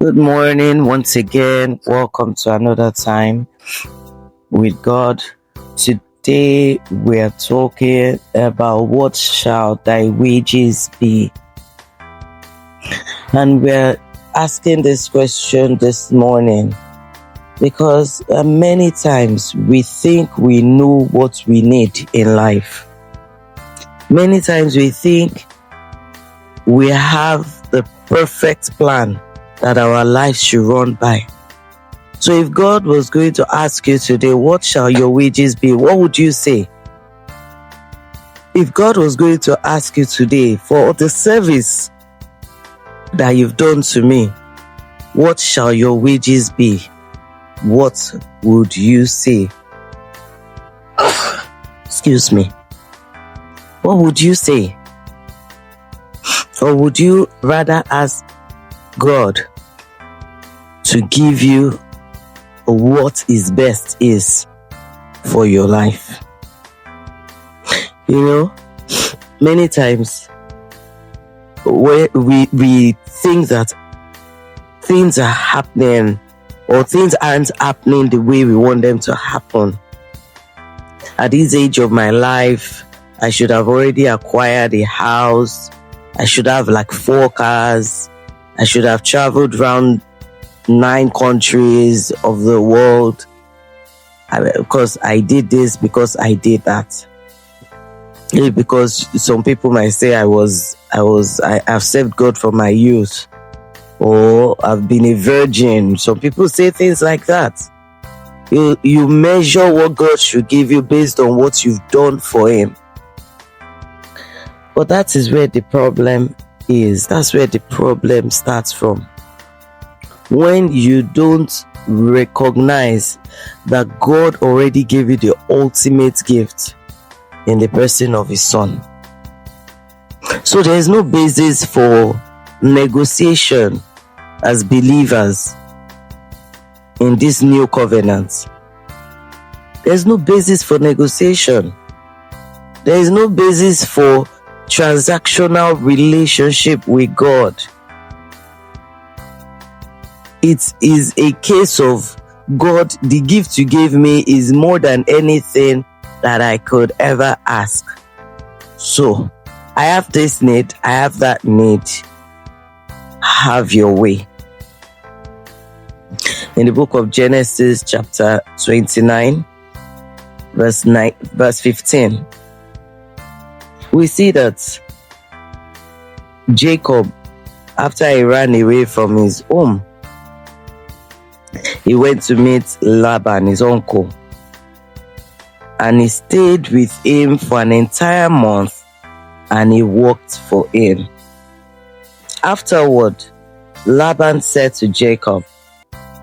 Good morning once again. Welcome to another time with God. Today we are talking about what shall thy wages be? And we're asking this question this morning because many times we think we know what we need in life. Many times we think we have the perfect plan that our lives should run by. So if God was going to ask you today, what shall your wages be? What would you say? If God was going to ask you today for the service that you've done to me, what shall your wages be? What would you say? Excuse me. What would you say? Or would you rather ask God to give you what is best is for your life? You know, many times where we think that things are happening or things aren't happening the way we want them to happen. At this age of my life, I should have already acquired a house. I should have like 4 cars. I should have traveled around 9 countries of the world. Because I did this, because I did that. Because some people might say I've served God from my youth, or I've been a virgin. Some people say things like that. You measure what God should give you based on what you've done for Him. But that is where the problem is. That's where the problem starts from. When you don't recognize that God already gave you the ultimate gift in the person of His Son. So there is no basis for negotiation as believers in this new covenant. There's no basis for negotiation. There is no basis for transactional relationship with God. It is a case of God, the gift you gave me is more than anything that I could ever ask. So I have this need, I have that need. Have your way. In the book of Genesis chapter 29 verse 15, we see that Jacob, after he ran away from his home, he went to meet Laban, his uncle, and he stayed with him for an entire month, and he worked for him. Afterward, Laban said to Jacob,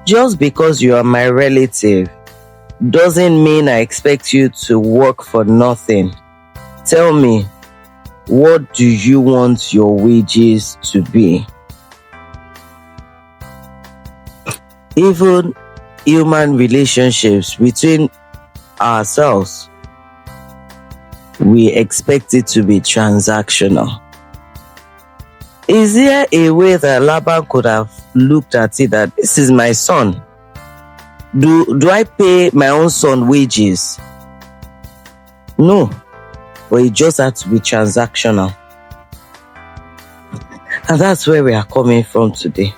"Just because you are my relative doesn't mean I expect you to work for nothing. Tell me, what do you want your wages to be?" Even human relationships between ourselves, we expect it to be transactional. Is there a way that Laban could have looked at it that this is my son? Do I pay my own son wages? No. But it just had to be transactional. And that's where we are coming from today.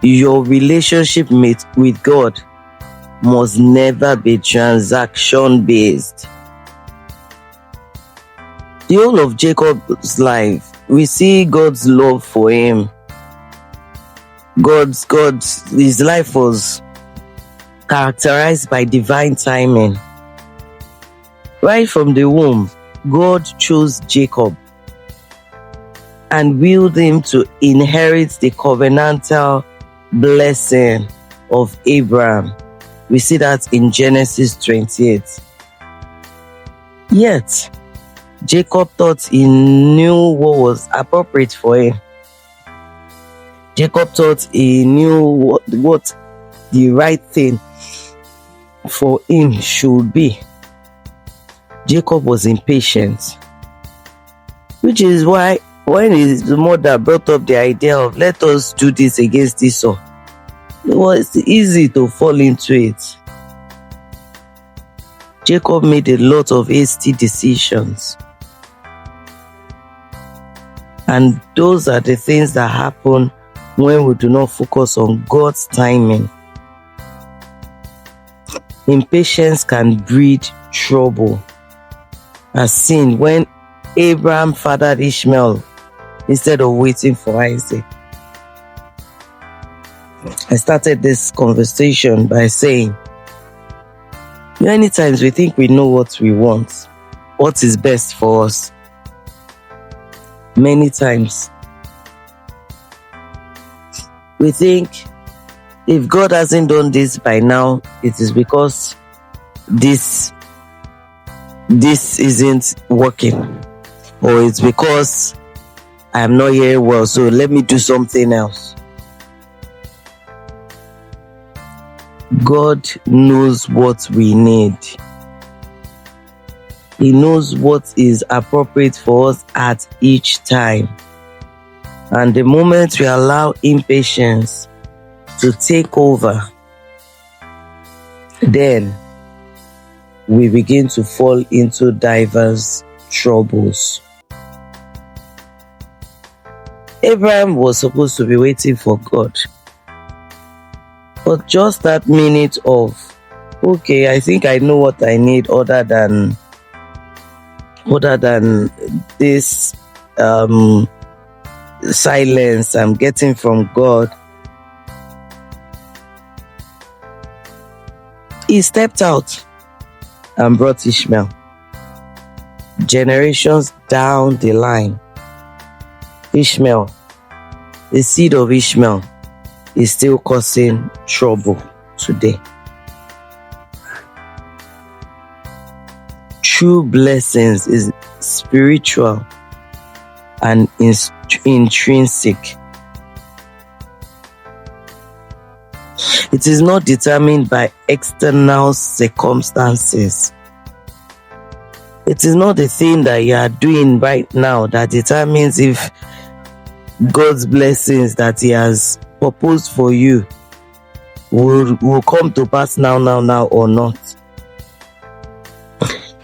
Your relationship with God must never be transaction based. The whole of Jacob's life, we see God's love for him. His life was characterized by divine timing. Right from the womb, God chose Jacob and willed him to inherit the covenantal blessing of Abraham. We see that in Genesis 28. Yet, Jacob thought he knew what was appropriate for him. Jacob thought he knew what the right thing for him should be. Jacob was impatient, which is why When his mother brought up the idea of let us do this against Esau, it was easy to fall into it. Jacob made a lot of hasty decisions. And those are the things that happen when we do not focus on God's timing. Impatience can breed trouble. As seen when Abraham fathered Ishmael instead of waiting for Isaac. I started this conversation by saying, many times we think we know what we want, what is best for us. Many times we think if God hasn't done this by now, it is because this isn't working, or it's because I'm not hearing well, so let me do something else. God knows what we need. He knows what is appropriate for us at each time. And the moment we allow impatience to take over, then we begin to fall into diverse troubles. Abraham was supposed to be waiting for God. But just that minute of, okay, I think I know what I need other than this silence I'm getting from God. He stepped out and brought Ishmael. Generations down the line, Ishmael, the seed of Ishmael, is still causing trouble today. True blessings is spiritual and intrinsic. It is not determined by external circumstances. It is not the thing that you are doing right now that determines if God's blessings that He has proposed for you will come to pass now or not.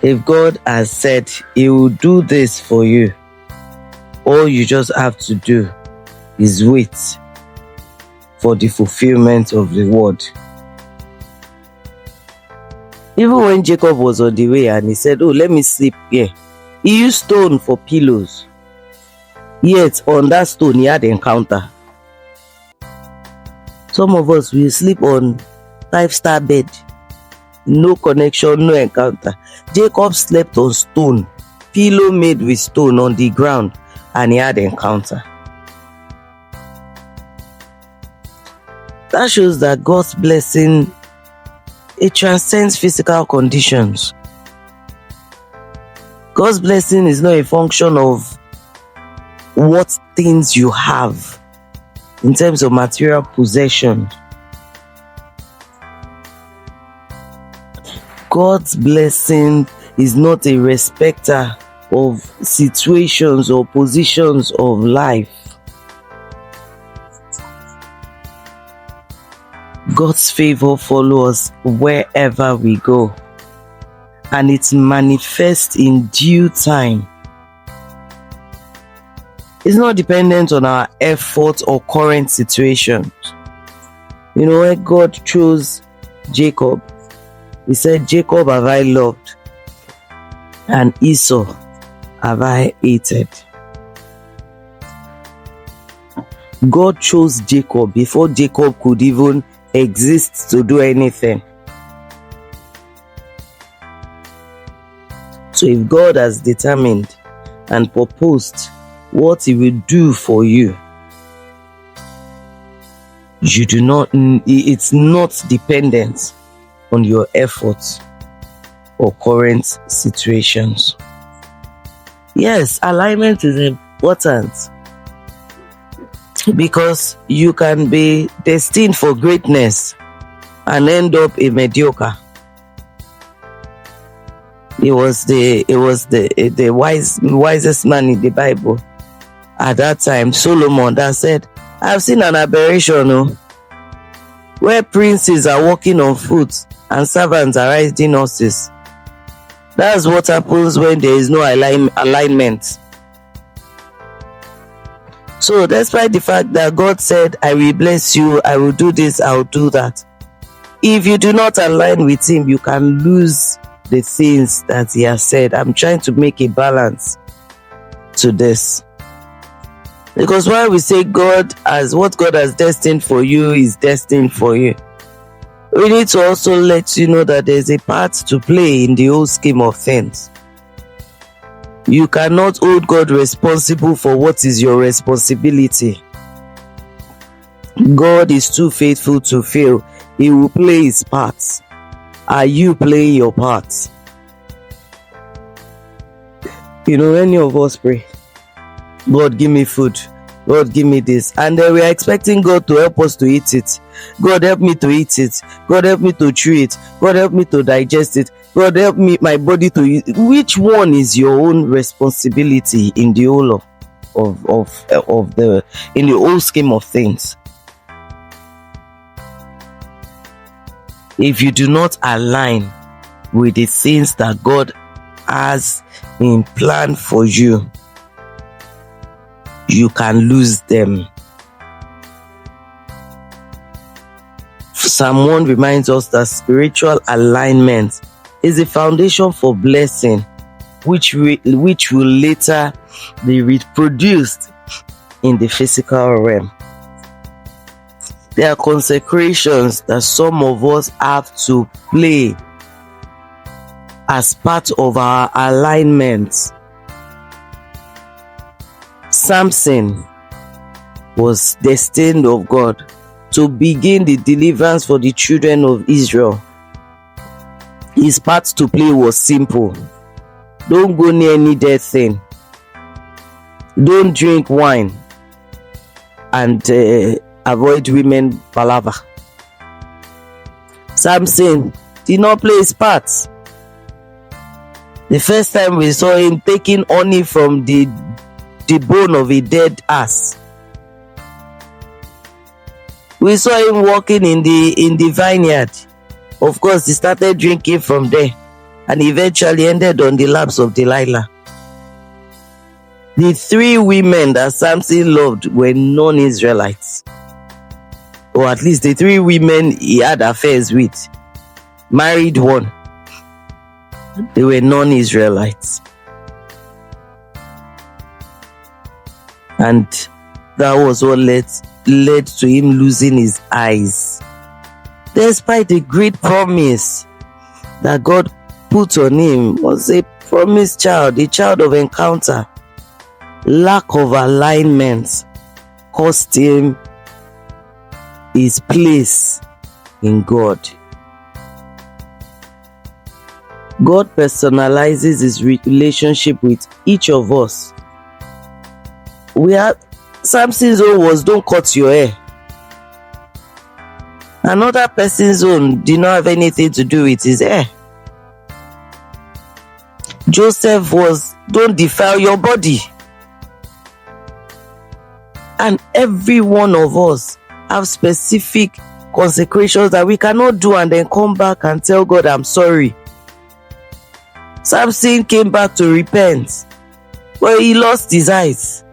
If God has said He will do this for you, all you just have to do is wait for the fulfillment of the word. Even when Jacob was on the way and he said, oh, let me sleep here, he used stone for pillows. Yet on that stone he had encounter. Some of us will sleep on 5-star bed, no connection, no encounter. Jacob slept on stone, pillow made with stone on the ground, and he had encounter. That shows that God's blessing, it transcends physical conditions. God's blessing is not a function of what things you have in terms of material possession. God's blessing is not a respecter of situations or positions of life. God's favor follows us wherever we go, and it manifests in due time. It's not dependent on our effort or current situations. You know, when God chose Jacob, He said, Jacob have I loved, and Esau have I hated. God chose Jacob before Jacob could even exist to do anything. So if God has determined and proposed what He will do for you, it's not dependent on your efforts or current situations. Yes, alignment is important, because you can be destined for greatness and end up a mediocre. It was the wisest man in the Bible, at that time, Solomon, that said, I've seen an aberration, where princes are walking on foot and servants are riding horses. That's what happens when there is no alignment. So despite the fact that God said, I will bless you, I will do this, I will do that, if you do not align with him, you can lose the things that he has said. I'm trying to make a balance to this. Because while we say what God has destined for you is destined for you, we need to also let you know that there's a part to play in the whole scheme of things. You cannot hold God responsible for what is your responsibility. God is too faithful to fail. He will play his parts. Are you playing your parts? Many of us pray, God, give me food. God, give me this. And then we are expecting God to help us to eat it. God, help me to eat it. God, help me to chew it. God, help me to digest it. God, help me, my body to eat. Which one is your own responsibility in the whole in the whole scheme of things? If you do not align with the things that God has in plan for you, you can lose them. Psalm 1 reminds us that spiritual alignment is the foundation for blessing, which will later be reproduced in the physical realm. There are consecrations that some of us have to play as part of our alignment. Samson was destined of God to begin the deliverance for the children of Israel. His part to play was simple. Don't go near any dead thing. Don't drink wine. And avoid women palaver. Samson did not play his part. The first time we saw him taking honey from the bone of a dead ass. We saw him walking in the vineyard. Of course, he started drinking from there and eventually ended on the laps of Delilah. The 3 women that Samson loved were non-Israelites. Or at least the 3 women he had affairs with. Married one. They were non-Israelites. And that was what led to him losing his eyes. Despite the great promise that God put on him, was a promised child, a child of encounter. Lack of alignment cost him his place in God. God personalizes his relationship with each of us. Samson's own was, don't cut your hair. Another person's own did not have anything to do with his hair. Joseph was, don't defile your body. And every one of us have specific consecrations that we cannot do and then come back and tell God, I'm sorry. Samson came back to repent, but he lost his eyes.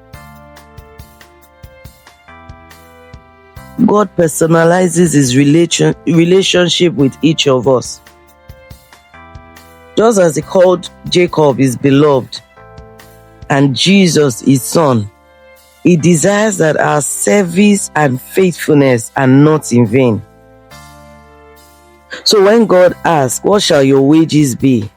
God personalizes his relationship with each of us. Just as he called Jacob his beloved and Jesus his son, he desires that our service and faithfulness are not in vain. So when God asks, what shall your wages be?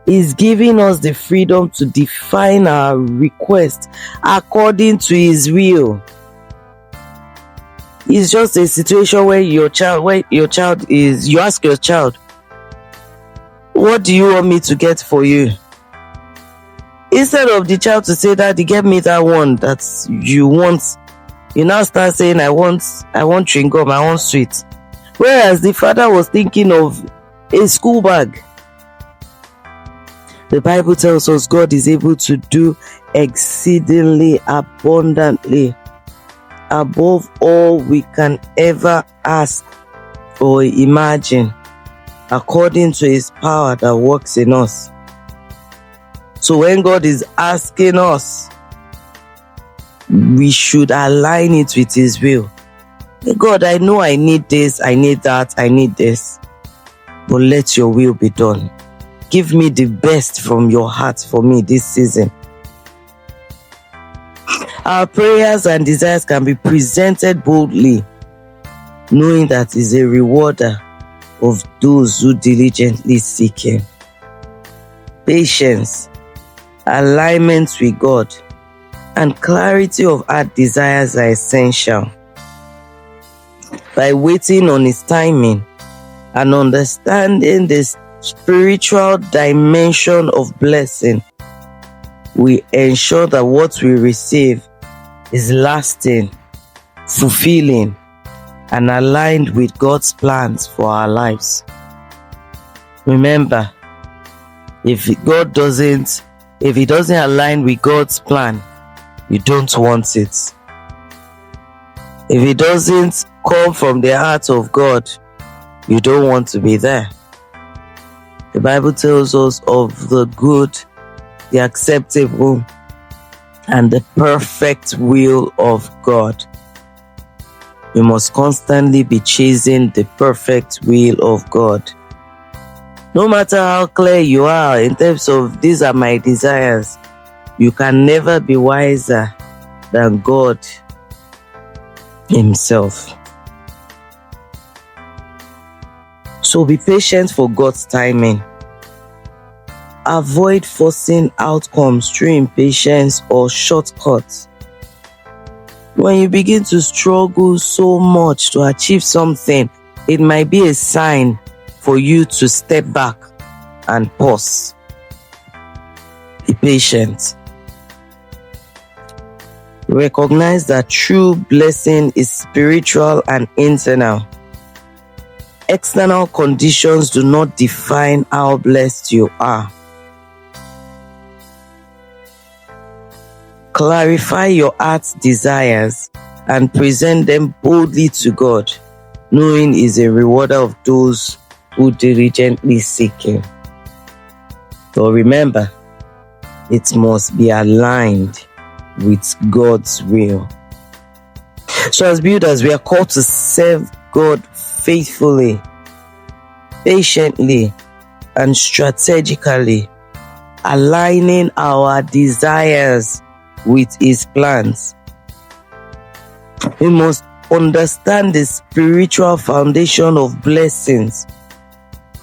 He's giving us the freedom to define our request according to his will. It's just a situation where you ask your child, what do you want me to get for you? Instead of the child to say, Daddy, get me that one that you want, you now start saying, I want chewing gum, I want sweet. Whereas the father was thinking of a school bag. The Bible tells us God is able to do exceedingly abundantly above all we can ever ask or imagine, according to his power that works in us. So when God is asking us, we should align it with his will. God, I know I need this, I need that, I need this, but let your will be done. Give me the best from your heart for me this season. Our prayers and desires can be presented boldly, knowing that he's a rewarder of those who diligently seek him. Patience, alignment with God, and clarity of heart desires are essential. By waiting on his timing and understanding the spiritual dimension of blessing, we ensure that what we receive is lasting, fulfilling, and aligned with God's plans for our lives. Remember, if it doesn't align with God's plan, you don't want it. If it doesn't come from the heart of God, you don't want to be there. The Bible tells us of the good, the acceptable, and the perfect will of God. We must constantly be chasing the perfect will of God. No matter how clear you are in terms of these are my desires, you can never be wiser than God himself. So be patient for God's timing. Avoid forcing outcomes through impatience or shortcuts. When you begin to struggle so much to achieve something, it might be a sign for you to step back and pause. Be patient. Recognize that true blessing is spiritual and internal. External conditions do not define how blessed you are. Clarify your heart's desires and present them boldly to God, knowing He is a rewarder of those who diligently seek Him. But remember, it must be aligned with God's will. So as builders, we are called to serve God faithfully, patiently, and strategically, aligning our desires with His plans. We must understand the spiritual foundation of blessings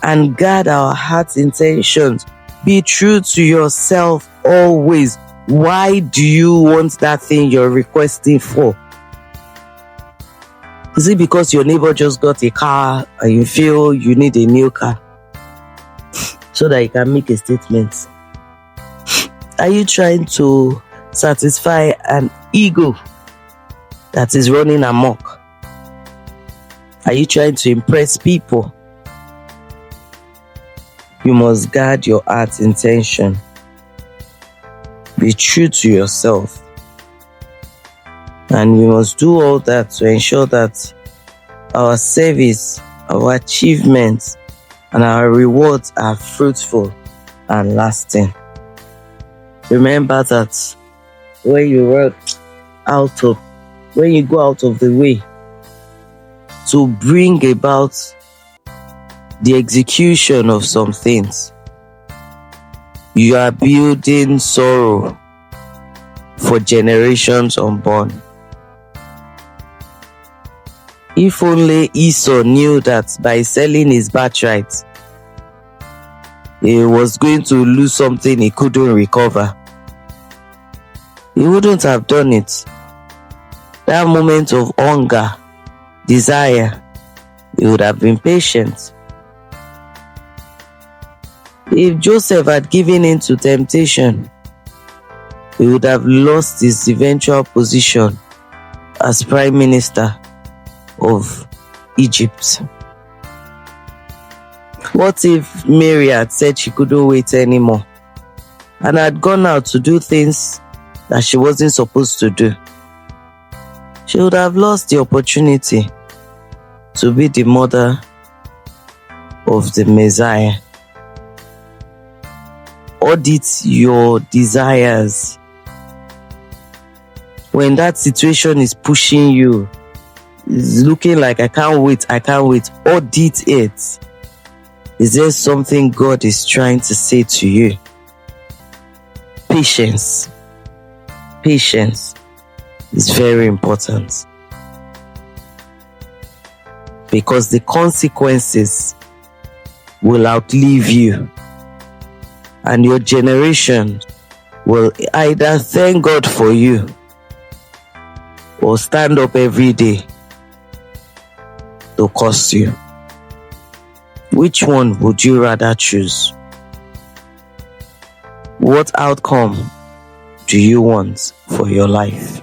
and guard our heart's intentions. Be true to yourself always. Why do you want that thing you're requesting for? Is it because your neighbor just got a car and you feel you need a new car so that you can make a statement? Are you trying to satisfy an ego that is running amok? Are you trying to impress people? You must guard your heart's intention. Be true to yourself. And we must do all that to ensure that our service, our achievements, and our rewards are fruitful and lasting. Remember that when you go out of the way to bring about the execution of some things, you are building sorrow for generations unborn. If only Esau knew that by selling his birthright, he was going to lose something he couldn't recover, he wouldn't have done it. That moment of hunger, desire, he would have been patient. If Joseph had given in to temptation, he would have lost his eventual position as Prime Minister of Egypt. What if Mary had said she couldn't wait anymore and had gone out to do things that she wasn't supposed to do, she would have lost the opportunity to be the mother of the Messiah. Audit your desires. When that situation is pushing you, it's looking like I can't wait, audit it. Is there something God is trying to say to you? Patience. Patience is very important, because the consequences will outlive you, and your generation will either thank God for you or stand up every day to curse you. Which one would you rather choose? What outcome do you want for your life?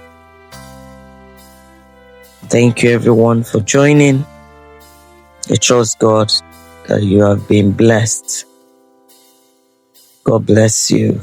Thank you everyone for joining. I trust God that you have been blessed. God bless you.